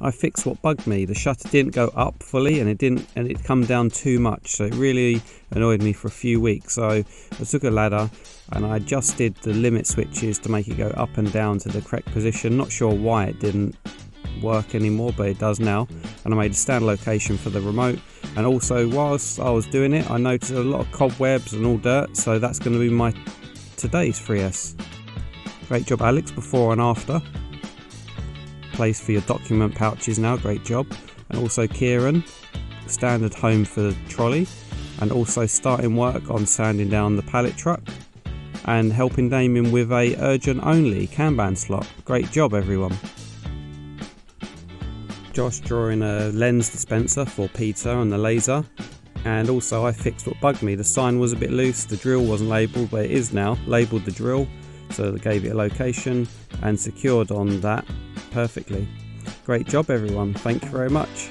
I fixed what bugged me. The shutter didn't go up fully, and it come down too much, so it really annoyed me for a few weeks. So I took a ladder and I adjusted the limit switches to make it go up and down to the correct position. Not sure why it didn't work anymore, but it does now. And I made a stand location for the remote, and also whilst I was doing it I noticed a lot of cobwebs and all dirt, so that's going to be my today's 3S. Great job Alex, before and after. Place for your document pouches now, great job. And also Kieran, standard home for the trolley, and also starting work on sanding down the pallet truck and helping Damien with a urgent only Kanban slot. Great job everyone. Josh drawing a lens dispenser for Peter and the laser, and also I fixed what bugged me. The sign was a bit loose, the drill wasn't labelled, but it is now labelled, the drill, so they gave it a location and secured on that perfectly. Great job everyone, thank you very much.